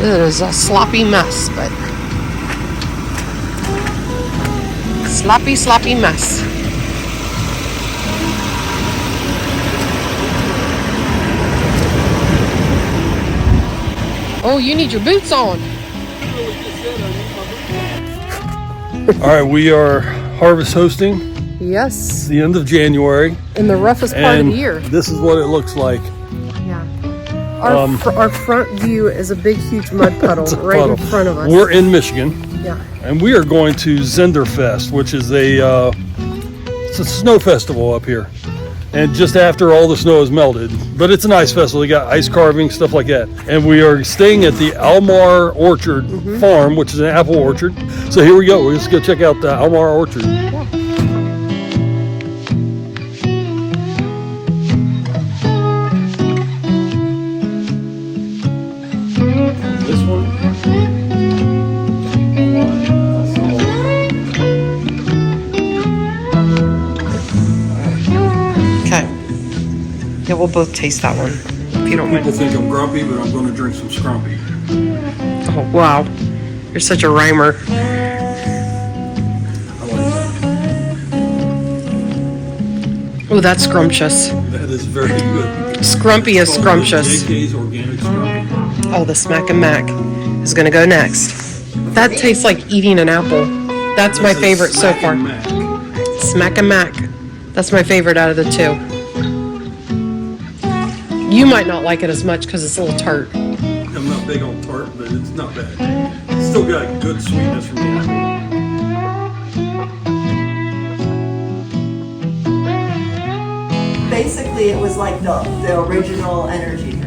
It is a sloppy mess, but sloppy mess. Oh, you need your boots on. All right, we are harvest hosting. Yes. The end of January. In the roughest part of the year. This is what it looks like. Yeah. Our front view is a big, huge mud puddle in front of us. We're in Michigan. Yeah. And we are going to Zehnders, which is it's a snow festival up here. And just after all the snow is melted. But it's a nice festival. They got ice carving, stuff like that. And we are staying at the Almar Orchard Farm, which is an apple orchard. So here we go. Let's go check out the Almar Orchard. Yeah. This one. Okay. Yeah, we'll both taste that one, if you don't mind. People think I'm grumpy, but I'm going to drink some scrumpy. Oh, wow. You're such a rhymer. I like that. Oh, that's scrumptious. That is very good. Scrumpy is scrumptious. JK's Organic Scrumpy. Oh, the Smack and Mac is going to go next. That tastes like eating an apple. That's my favorite so far. Smack and Mac. That's my favorite out of the two. You might not like it as much because it's a little tart. I'm not big on tart, but it's not bad. It's still got good sweetness from the apple. Basically, it was like the original energy drink.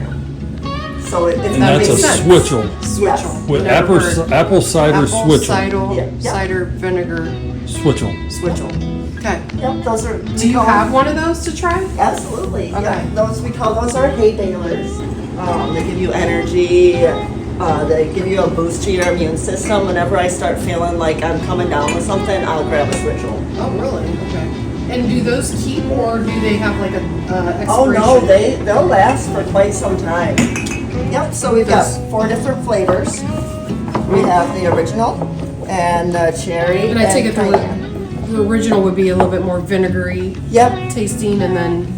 So it's And that's a switchel. Yes. With apple cider switchel. Cider vinegar Switchel. switchel. Okay. Yep, those are. Do you have one of those to try? Absolutely. Okay. Yeah, those are hay balers. They give you energy. They give you a boost to your immune system. Whenever I start feeling like I'm coming down with something, I'll grab a switchel. Oh, really? Okay. And do those keep, or do they have like a expiration? Oh no, they'll last for quite some time. Yep. So we've got 4 different flavors. We have the original and cherry. And I take it cayenne. the original would be a little bit more vinegary Yep. tasting, and then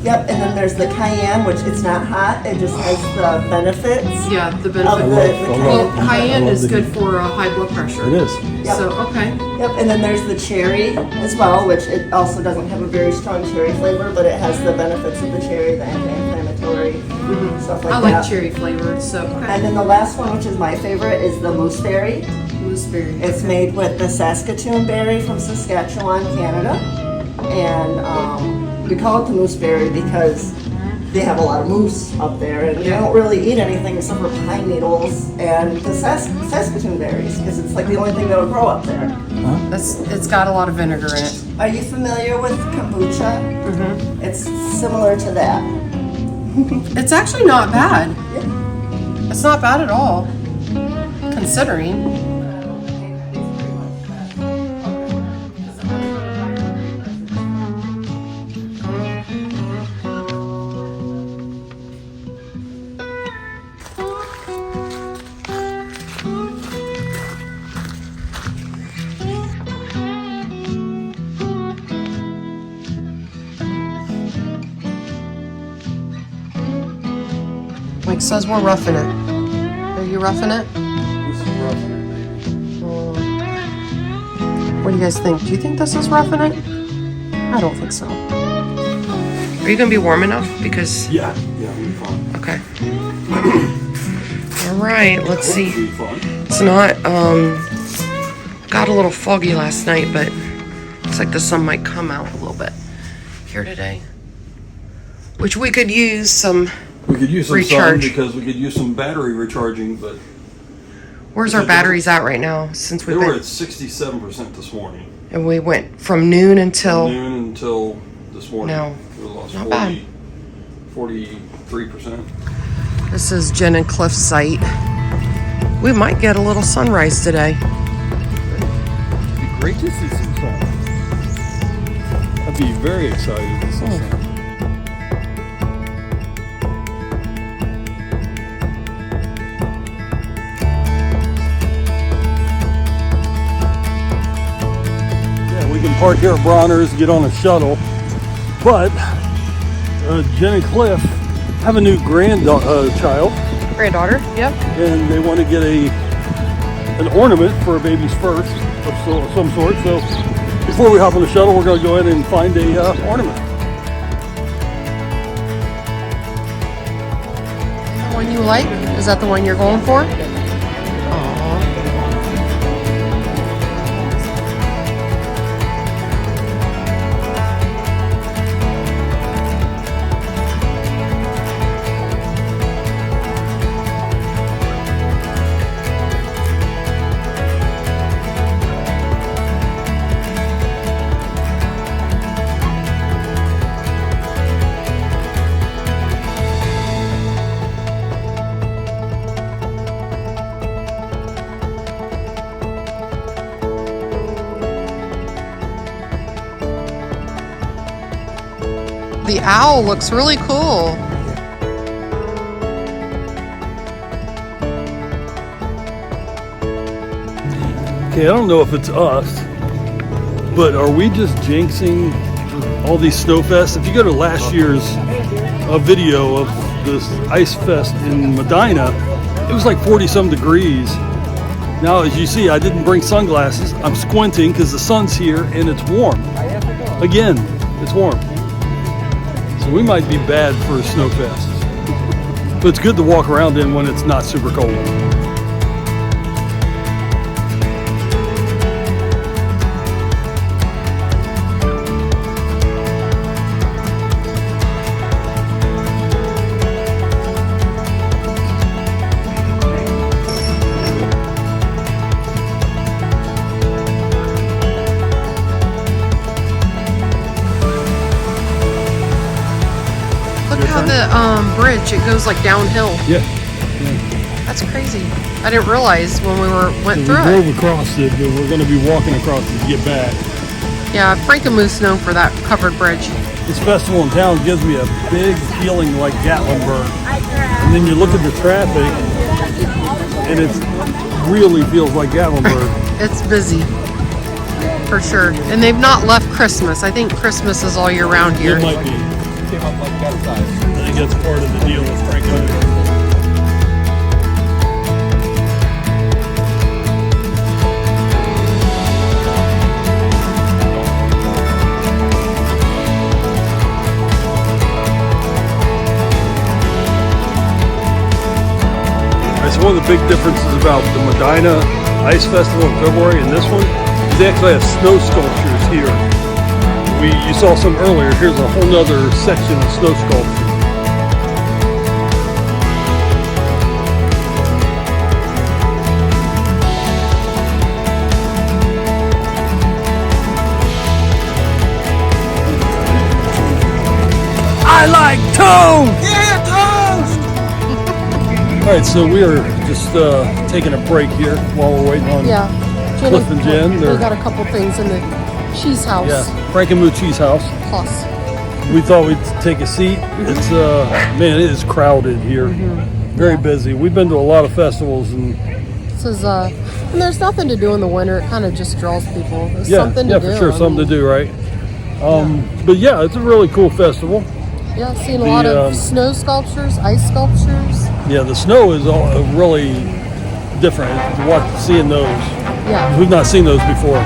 Yep, and then there's the cayenne, which it's not hot. It just has the benefits. yeah, the Of benefit. the Well, cayenne. cayenne love is the- good for high blood pressure. It is. Yep. So okay. Yep, and then there's the cherry as well, which it also doesn't have a very strong cherry flavor, but it has the benefits of the cherry, the anti-inflammatory, stuff like I that. like cherry flavored. So And okay. then the last one, which is my favorite, is the mooseberry. Gooseberry. It's made with the Saskatoon berry from Saskatchewan, Canada. And we call it the mooseberry because they have a lot of moose up there, and they don't really eat anything except for pine needles and the Saskatoon berries, because it's like the only thing that'll grow up there. It's got a lot of vinegar in it. Are you familiar with kombucha? Mm-hmm. It's similar to that. It's actually not bad. It's not bad at all, considering. Mike says we're roughing it. Are you roughing it? This is roughing it, baby. What do you guys think? Do you think this is roughing it? I don't think so. Are you gonna be warm enough? Because Yeah, we're fine. okay. All right, let's see. We're fine. It's not got a little foggy last night, but looks like the sun might come out a little bit here today. Which we could use some. We could use some sun Recharge. because we could use some battery recharging, but Where's our batteries at right now? Since they we've were been at 67% this morning. and we went from noon until Noon until this morning. No, We lost not bad. 43%. This is Jen and Cliff's site. We might get a little sunrise today. It'd be great to see some sun. I'd be very excited to see sun. park here at Bronner's, get on a shuttle. But Jen and Cliff have a new child, Granddaughter, yep. and they want to get an ornament for a baby's first of some sort. So before we hop on the shuttle, we're going to go ahead and find a ornament. The one you like? Is that the one you're going for? The owl looks really cool. Okay, I don't know if it's us, but are we just jinxing all these Snowfests? If you go to last year's video of this Ice Fest in Medina, it was like 40-some degrees. Now, as you see, I didn't bring sunglasses. I'm squinting because the sun's here and it's warm. Again, it's warm. So we might be bad for a Snowfest. But it's good to walk around in when it's not super cold. Look how the bridge, it goes like downhill. Yeah. That's crazy. I didn't realize when we went through we it. drove across it, but we're going to be walking across it to get back. Yeah, frankenmuth's known for that covered bridge. This festival in town gives me a big feeling like Gatlinburg. And then you look at the traffic, and it really feels like Gatlinburg. It's busy, for sure. And they've not left Christmas. I think Christmas is all year round here. It might be. I think that's part of the deal with frankenmuth. So one of the big differences about the Medina Ice Festival in February and this one is they actually have snow sculptures here. You saw some earlier. Here's a whole nother section of snow sculptures. I like toast! Yeah, toast! All right, so we are just taking a break here while we're waiting on Cliff and Jen. We got a couple things in the cheese house. Yeah, frankenmuth cheese house. Plus. We thought we'd take a seat. It's man, it is crowded here. Very busy. We've been to a lot of festivals, and This is and there's nothing to do in the winter. It kind of just draws people. There's something to do. for sure, something to do, right? But yeah, it's a really cool festival. Yeah, I've seen a lot of snow sculptures, ice sculptures. Yeah, the snow is all really different. Seeing those. Yeah. We've not seen those before.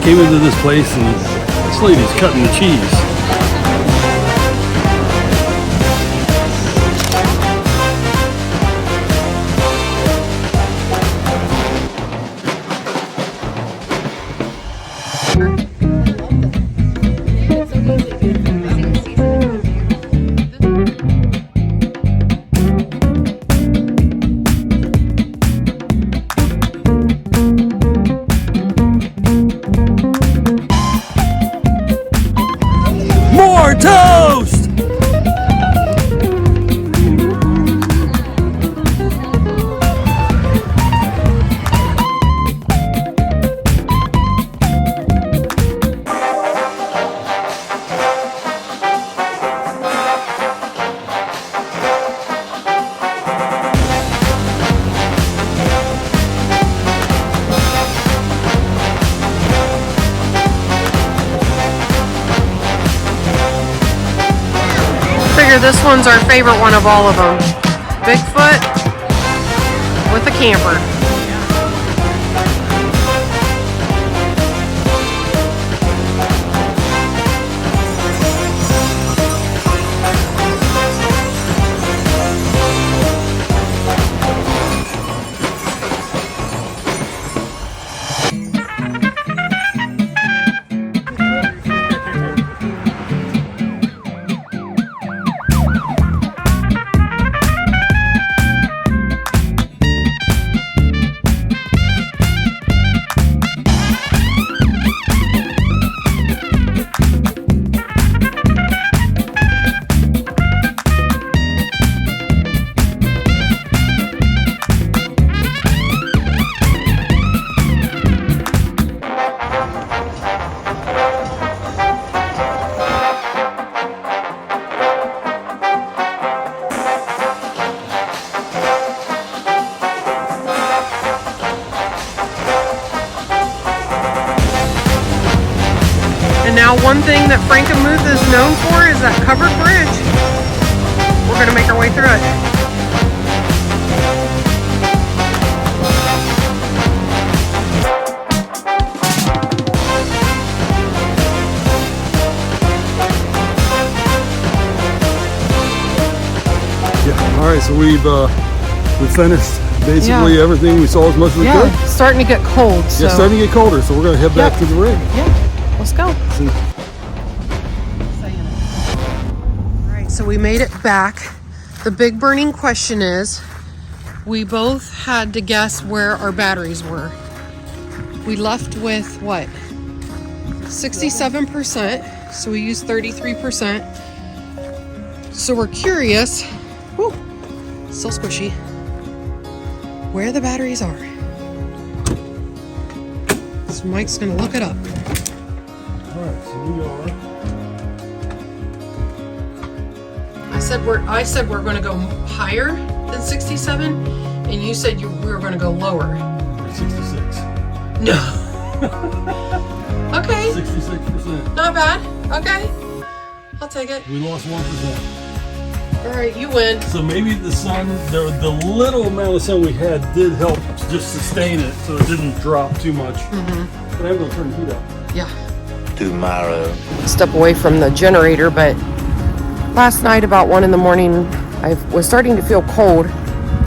Came into this place and this lady's cutting the cheese. this one's our favorite one of all of them. Bigfoot with a camper. Now one thing that Frankenmuth is known for is that covered bridge. We're gonna make our way through it. Yeah. All right. So we've finished basically everything. We saw as much as we could. Yeah, starting to get cold. So. Yeah, starting to get colder. So we're gonna head back to the rig. Yeah. Let's go. Alright, so we made it back. The big burning question is, we both had to guess where our batteries were. We left with what? 67%, so we used 33%. So we're curious, whew, still squishy, where the batteries are. So Mike's gonna look it up. Alright, so we are. I said we're going to go higher than 67, and you said we were going to go lower. 66. No. Okay. 66%. Not bad. Okay. I'll take it. We lost 1%. All right, you win. So maybe the sun, the little amount of sun we had did help just sustain it, so it didn't drop too much. Mm-hmm. But I'm going to turn the heat up. Yeah. Tomorrow. Step away from the generator, but last night about 1 a.m, I was starting to feel cold.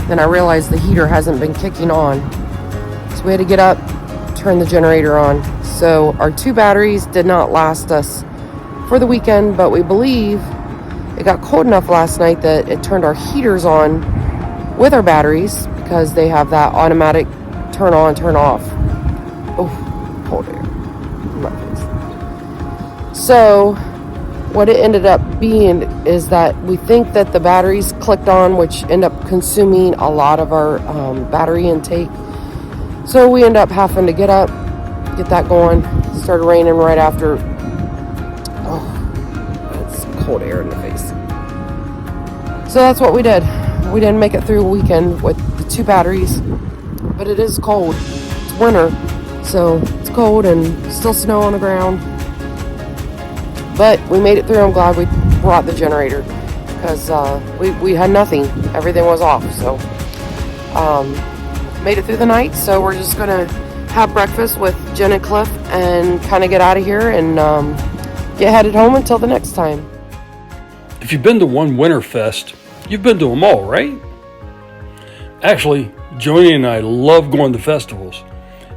Then I realized the heater hasn't been kicking on. So we had to get up, turn the generator on. So our 2 batteries did not last us for the weekend, but we believe it got cold enough last night that it turned our heaters on with our batteries because they have that automatic turn on, turn off. Oh, cold air. So what it ended up being is that we think that the batteries clicked on, which end up consuming a lot of our battery intake. So we end up having to get up, get that going. It started raining right after. Oh, that's cold air in the face. So that's what we did. We didn't make it through a weekend with the 2 batteries, but it is cold. It's winter, so it's cold and still snow on the ground. But we made it through. I'm glad we brought the generator because we had nothing. Everything was off. So made it through the night. So we're just going to have breakfast with Jen and Cliff and kind of get out of here and get headed home until the next time. If you've been to one Winterfest, you've been to them all, right? Actually, Joni and I love going to festivals.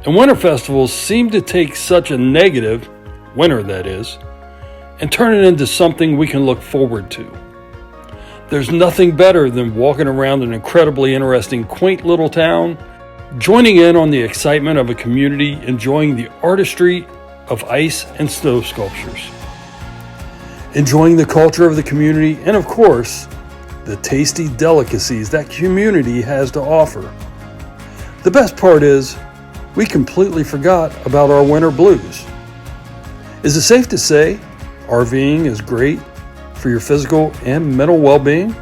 And winter festivals seem to take such a negative, winter that is, and turn it into something we can look forward to. There's nothing better than walking around an incredibly interesting, quaint little town, joining in on the excitement of a community enjoying the artistry of ice and snow sculptures, enjoying the culture of the community, and of course, the tasty delicacies that community has to offer. The best part is, we completely forgot about our winter blues. Is it safe to say RVing is great for your physical and mental well-being?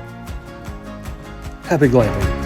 Happy glamping.